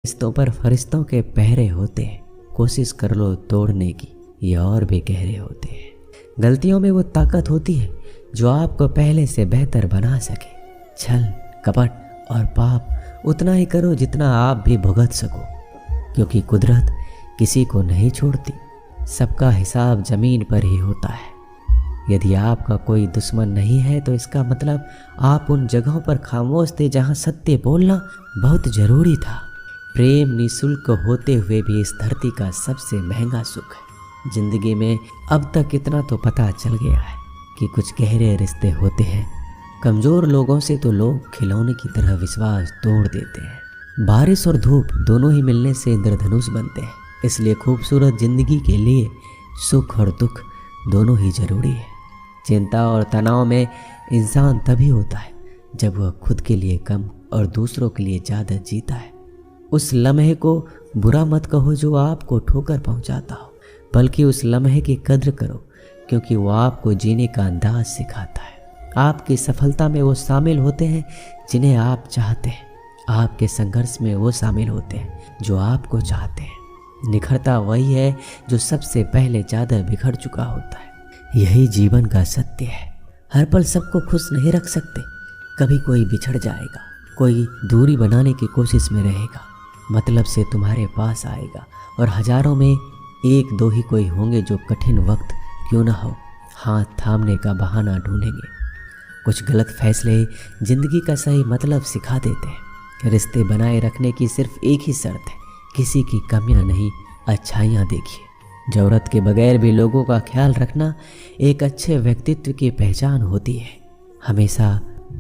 रिश्तों पर फरिश्तों के पहरे होते हैं, कोशिश कर लो तोड़ने की, ये और भी गहरे होते हैं। गलतियों में वो ताकत होती है जो आपको पहले से बेहतर बना सके। छल, कपट और पाप उतना ही करो जितना आप भी भुगत सको, क्योंकि कुदरत किसी को नहीं छोड़ती। सबका हिसाब जमीन पर ही होता है। यदि आपका कोई दुश्मन नहीं है तो इसका मतलब आप उन जगहों पर खामोश थे जहां सत्य बोलना बहुत जरूरी था। प्रेम निःशुल्क होते हुए भी इस धरती का सबसे महंगा सुख है। जिंदगी में अब तक इतना तो पता चल गया है कि कुछ गहरे रिश्ते होते हैं। कमज़ोर लोगों से तो लोग खिलौने की तरह विश्वास तोड़ देते हैं। बारिश और धूप दोनों ही मिलने से इंद्रधनुष बनते हैं। इसलिए खूबसूरत जिंदगी के लिए सुख और दुख दोनों ही जरूरी है। चिंता और तनाव में इंसान तभी होता है जब वह खुद के लिए कम और दूसरों के लिए ज़्यादा जीता है। उस लम्हे को बुरा मत कहो जो आपको ठोकर पहुंचाता हो, बल्कि उस लम्हे की कद्र करो, क्योंकि वो आपको जीने का अंदाज सिखाता है। आपकी सफलता में वो शामिल होते हैं जिन्हें आप चाहते हैं। आपके संघर्ष में वो शामिल होते हैं जो आपको चाहते हैं। निखरता वही है जो सबसे पहले ज़्यादा बिखर चुका होता है। यही जीवन का सत्य है। हर पल सबको खुश नहीं रख सकते। कभी कोई बिछड़ जाएगा, कोई दूरी बनाने की कोशिश में रहेगा, मतलब से तुम्हारे पास आएगा, और हजारों में एक दो ही कोई होंगे जो कठिन वक्त क्यों ना हो हाथ थामने का बहाना ढूंढेंगे। कुछ गलत फैसले जिंदगी का सही मतलब सिखा देते हैं। रिश्ते बनाए रखने की सिर्फ एक ही शर्त है, किसी की कमियां नहीं, अच्छाइयाँ देखिए। ज़रूरत के बगैर भी लोगों का ख्याल रखना एक अच्छे व्यक्तित्व की पहचान होती है। हमेशा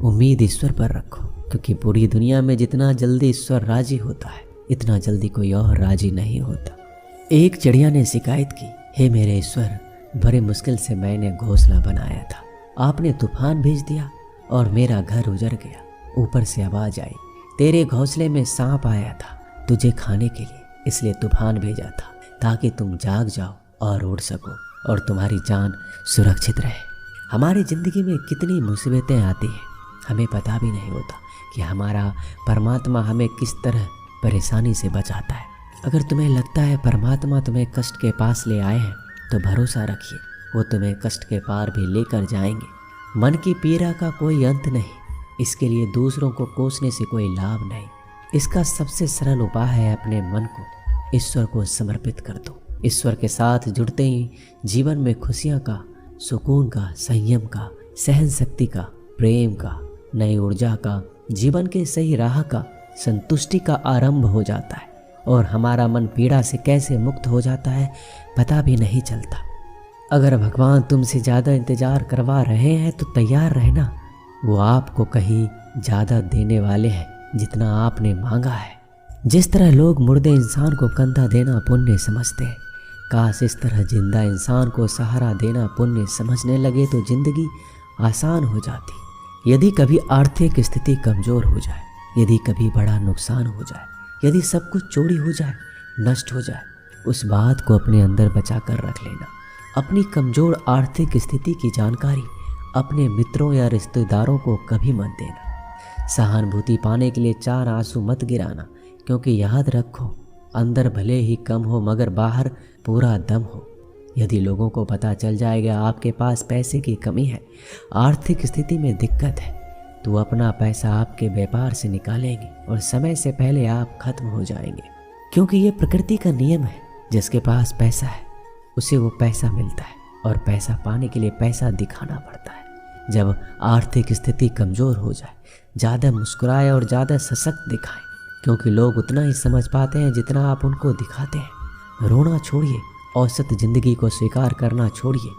उम्मीद ईश्वर पर रखो, क्योंकि पूरी दुनिया में जितना जल्दी ईश्वर राजी होता है, इतना जल्दी कोई और राजी नहीं होता। एक चिड़िया ने शिकायत की, हे मेरे ईश्वर, बड़े मुश्किल से मैंने घोंसला बनाया था, आपने तूफान भेज दिया और मेरा घर उजड़ गया। ऊपर से आवाज आई, तेरे घोंसले में सांप आया था तुझे खाने के लिए, इसलिए तूफान भेजा था ताकि तुम जाग जाओ और उड़ सको और तुम्हारी जान सुरक्षित रहे। हमारी ज़िंदगी में कितनी मुसीबतें आती हैं, हमें पता भी नहीं होता कि हमारा परमात्मा हमें किस तरह परेशानी से बचाता है। अगर तुम्हें लगता है परमात्मा तुम्हें कष्ट के पास ले आए हैं, तो भरोसा रखिए, वो तुम्हें कष्ट के पार भी लेकर जाएंगे। मन की पीड़ा का कोई अंत नहीं, इसके लिए दूसरों को कोसने से कोई लाभ नहीं। इसका सबसे सरल उपाय है अपने मन को ईश्वर को समर्पित कर दो। ईश्वर के साथ जुड़ते ही जीवन में खुशियाँ का, सुकून का, संयम का, सहन शक्ति का, प्रेम का, नई ऊर्जा का, जीवन के सही राह का, संतुष्टि का आरंभ हो जाता है। और हमारा मन पीड़ा से कैसे मुक्त हो जाता है पता भी नहीं चलता। अगर भगवान तुमसे ज़्यादा इंतज़ार करवा रहे हैं तो तैयार रहना, वो आपको कहीं ज़्यादा देने वाले हैं जितना आपने मांगा है। जिस तरह लोग मुर्दे इंसान को कंधा देना पुण्य समझते हैं, काश इस तरह जिंदा इंसान को सहारा देना पुण्य समझने लगे तो जिंदगी आसान हो जाती। यदि कभी आर्थिक स्थिति कमज़ोर हो जाए, यदि कभी बड़ा नुकसान हो जाए, यदि सब कुछ चोरी हो जाए, नष्ट हो जाए, उस बात को अपने अंदर बचा कर रख लेना। अपनी कमज़ोर आर्थिक स्थिति की जानकारी अपने मित्रों या रिश्तेदारों को कभी मत देना। सहानुभूति पाने के लिए 4 आंसू मत गिराना, क्योंकि याद रखो, अंदर भले ही कम हो मगर बाहर पूरा दम हो। यदि लोगों को पता चल जाएगा आपके पास पैसे की कमी है, आर्थिक स्थिति में दिक्कत है, तो अपना पैसा आपके व्यापार से निकालेंगे और समय से पहले आप खत्म हो जाएंगे। क्योंकि ये प्रकृति का नियम है, जिसके पास पैसा है उसे वो पैसा मिलता है, और पैसा पाने के लिए पैसा दिखाना पड़ता है। जब आर्थिक स्थिति कमज़ोर हो जाए, ज़्यादा मुस्कुराए और ज़्यादा सशक्त दिखाएं, क्योंकि लोग उतना ही समझ पाते हैं जितना आप उनको दिखाते हैं। रोना छोड़िए, औसत ज़िंदगी को स्वीकार करना छोड़िए,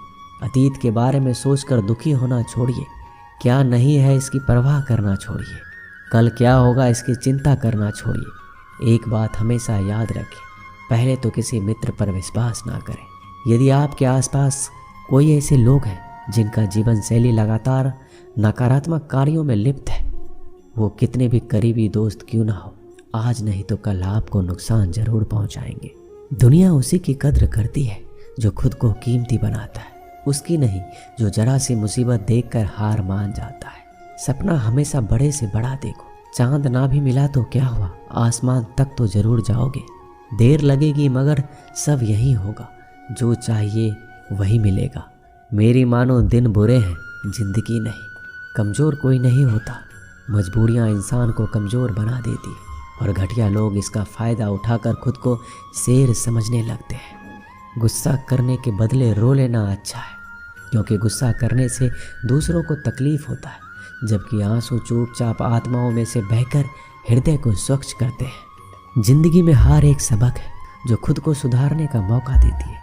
अतीत के बारे में सोचकर दुखी होना छोड़िए, क्या नहीं है इसकी परवाह करना छोड़िए, कल क्या होगा इसकी चिंता करना छोड़िए। एक बात हमेशा याद रखें, पहले तो किसी मित्र पर विश्वास ना करें। यदि आपके आसपास कोई ऐसे लोग हैं जिनका जीवन शैली लगातार नकारात्मक कार्यों में लिप्त है, वो कितने भी करीबी दोस्त क्यों ना हो, आज नहीं तो कल आपको नुकसान जरूर पहुंचाएंगे। दुनिया उसी की कद्र करती है जो खुद को कीमती बनाता है, उसकी नहीं जो जरा सी मुसीबत देखकर हार मान जाता है। सपना हमेशा बड़े से बड़ा देखो, चांद ना भी मिला तो क्या हुआ, आसमान तक तो जरूर जाओगे। देर लगेगी मगर सब यही होगा, जो चाहिए वही मिलेगा। मेरी मानो दिन बुरे हैं, जिंदगी नहीं। कमज़ोर कोई नहीं होता, मजबूरियाँ इंसान को कमज़ोर बना देती और घटिया लोग इसका फ़ायदा उठाकर खुद को शेर समझने लगते हैं। गुस्सा करने के बदले रो लेना अच्छा है, क्योंकि गुस्सा करने से दूसरों को तकलीफ़ होता है, जबकि आंसू चुपचाप आत्माओं में से बहकर हृदय को स्वच्छ करते हैं। जिंदगी में हार एक सबक है जो खुद को सुधारने का मौका देती है।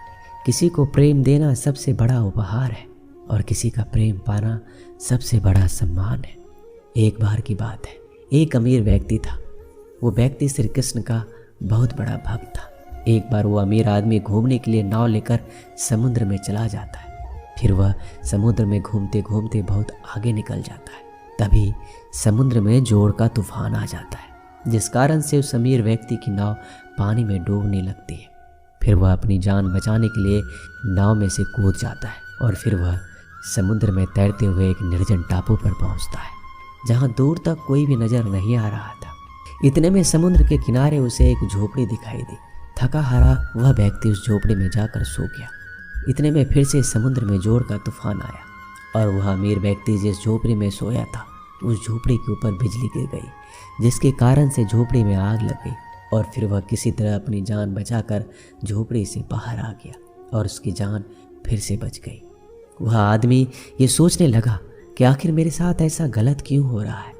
किसी को प्रेम देना सबसे बड़ा उपहार है और किसी का प्रेम पाना सबसे बड़ा सम्मान है। एक बार की बात है, एक अमीर व्यक्ति था। वो व्यक्ति श्री कृष्ण का बहुत बड़ा भक्त था। एक बार वो अमीर आदमी घूमने के लिए नाव लेकर समुद्र में चला जाता है। फिर वह समुद्र में घूमते घूमते बहुत आगे निकल जाता है। तभी समुद्र में जोर का तूफान आ जाता है, जिस कारण से उस अमीर व्यक्ति की नाव पानी में डूबने लगती है। फिर वह अपनी जान बचाने के लिए नाव में से कूद जाता है और फिर वह समुद्र में तैरते हुए एक निर्जन टापू पर पहुंचता है, जहां दूर तक कोई भी नजर नहीं आ रहा था। इतने में समुद्र के किनारे उसे एक झोपड़ी दिखाई दी। थका हारा वह व्यक्ति उस झोपड़ी में जाकर सो गया। इतने में फिर से समुद्र में जोर का तूफान आया और वह अमीर व्यक्ति जिस झोपड़ी में सोया था, उस झोपड़ी के ऊपर बिजली गिर गई, जिसके कारण से झोपड़ी में आग लग गई और फिर वह किसी तरह अपनी जान बचाकर झोपड़ी से बाहर आ गया और उसकी जान फिर से बच गई। वह आदमी ये सोचने लगा कि आखिर मेरे साथ ऐसा गलत क्यों हो रहा है।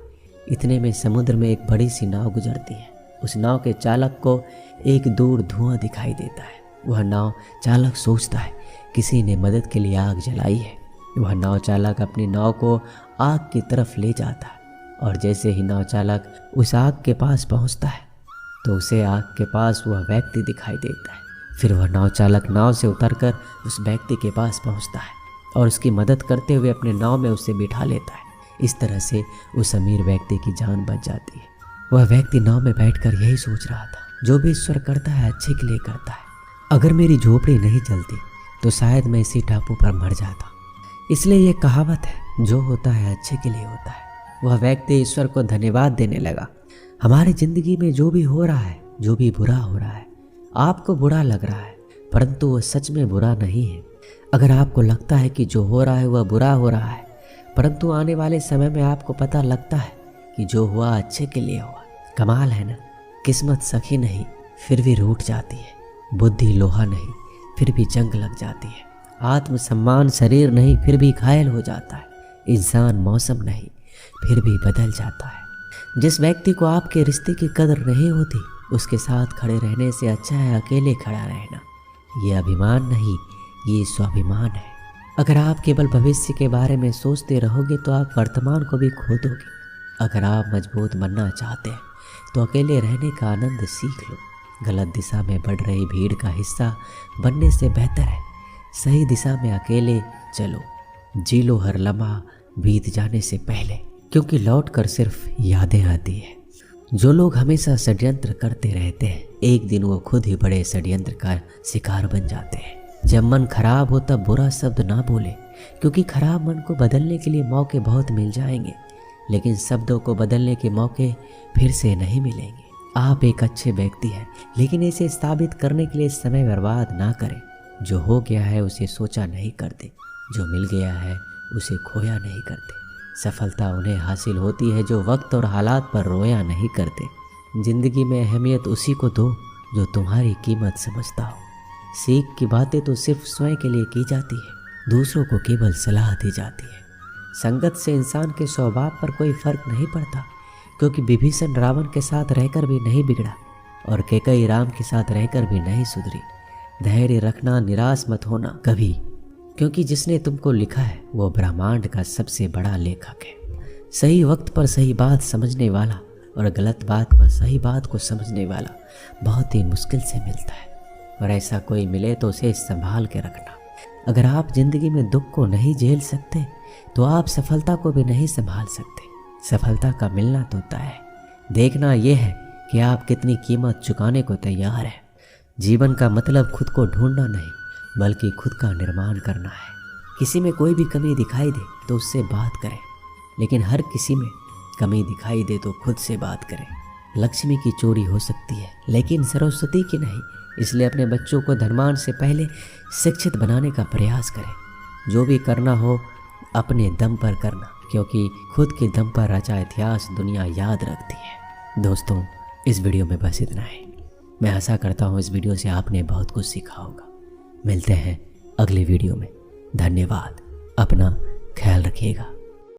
इतने में समुद्र में एक बड़ी सी नाव गुजरती है। उस नाव के चालक को एक दूर धुआं दिखाई देता है। वह नाव चालक सोचता है किसी ने मदद के लिए आग जलाई है। वह नाव चालक अपनी नाव को आग की तरफ ले जाता है और जैसे ही नाव चालक उस आग के पास पहुंचता है तो उसे आग के पास वह व्यक्ति दिखाई देता है। फिर वह नाव चालक नाव से उतरकर उस व्यक्ति के पास पहुंचता है और उसकी मदद करते हुए अपने नाव में उसे बिठा लेता है। इस तरह से उस अमीर व्यक्ति की जान बच जाती है। वह व्यक्ति नाव में बैठकर यही सोच रहा था, जो भी ईश्वर करता है अच्छे के लिए करता है। अगर मेरी झोपड़ी नहीं जलती तो शायद मैं इसी टापू पर मर जाता। इसलिए ये कहावत है, जो होता है अच्छे के लिए होता है। वह व्यक्ति ईश्वर को धन्यवाद देने लगा। हमारी ज़िंदगी में जो भी हो रहा है, जो भी बुरा हो रहा है, आपको बुरा लग रहा है, परंतु वह सच में बुरा नहीं है। अगर आपको लगता है कि जो हो रहा है वह बुरा हो रहा है, परंतु आने वाले समय में आपको पता लगता है कि जो हुआ अच्छे के लिए हुआ। कमाल है ना, किस्मत सखी नहीं फिर भी रूठ जाती है, बुद्धि लोहा नहीं फिर भी जंग लग जाती है, आत्मसम्मान शरीर नहीं फिर भी घायल हो जाता है, इंसान मौसम नहीं फिर भी बदल जाता है। जिस व्यक्ति को आपके रिश्ते की कदर नहीं होती, उसके साथ खड़े रहने से अच्छा है अकेले खड़ा रहना। ये अभिमान नहीं, ये स्वाभिमान है। अगर आप केवल भविष्य के बारे में सोचते रहोगे तो आप वर्तमान को भी खो दोगे। अगर आप मजबूत बनना चाहते हैं तो अकेले रहने का आनंद सीख लो। गलत दिशा में बढ़ रही भीड़ का हिस्सा बनने से बेहतर है सही दिशा में अकेले चलो। जी लो हर लम्हा बीत जाने से पहले, क्योंकि लौट कर सिर्फ यादें आती है। जो लोग हमेशा षड्यंत्र करते रहते हैं, एक दिन वो खुद ही बड़े षड्यंत्र का शिकार बन जाते हैं। जब मन खराब हो तब बुरा शब्द ना बोले, क्योंकि खराब मन को बदलने के लिए मौके बहुत मिल जाएंगे, लेकिन शब्दों को बदलने के मौके फिर से नहीं मिलेंगे। आप एक अच्छे व्यक्ति हैं, लेकिन इसे साबित करने के लिए समय बर्बाद ना करें। जो हो गया है उसे सोचा नहीं करते, जो मिल गया है उसे खोया नहीं करते। सफलता उन्हें हासिल होती है जो वक्त और हालात पर रोया नहीं करते। जिंदगी में अहमियत उसी को दो जो तुम्हारी कीमत समझता हो। सीख की बातें तो सिर्फ स्वयं के लिए की जाती है, दूसरों को केवल सलाह दी जाती है। संगत से इंसान के स्वभाव पर कोई फर्क नहीं पड़ता, क्योंकि विभीषण रावण के साथ रहकर भी नहीं बिगड़ा और कैकेयी राम के साथ रहकर भी नहीं सुधरी। धैर्य रखना, निराश मत होना कभी, क्योंकि जिसने तुमको लिखा है वो ब्रह्मांड का सबसे बड़ा लेखक है। सही वक्त पर सही बात समझने वाला और गलत बात पर सही बात को समझने वाला बहुत ही मुश्किल से मिलता है, और ऐसा कोई मिले तो उसे संभाल के रखना। अगर आप जिंदगी में दुख को नहीं झेल सकते तो आप सफलता को भी नहीं संभाल सकते। सफलता का मिलना तो तय है, देखना यह है कि आप कितनी कीमत चुकाने को तैयार हैं। जीवन का मतलब खुद को ढूंढना नहीं, बल्कि खुद का निर्माण करना है। किसी में कोई भी कमी दिखाई दे तो उससे बात करें, लेकिन हर किसी में कमी दिखाई दे तो खुद से बात करें। लक्ष्मी की चोरी हो सकती है लेकिन सरस्वती की नहीं, इसलिए अपने बच्चों को धनवान से पहले शिक्षित बनाने का प्रयास करें। जो भी करना हो अपने दम पर करना, क्योंकि खुद के दम पर रचा इतिहास दुनिया याद रखती है। दोस्तों, इस वीडियो में बस इतना है। मैं आशा करता हूँ इस वीडियो से आपने बहुत कुछ सीखा होगा। मिलते हैं अगले वीडियो में। धन्यवाद। अपना ख्याल रखिएगा।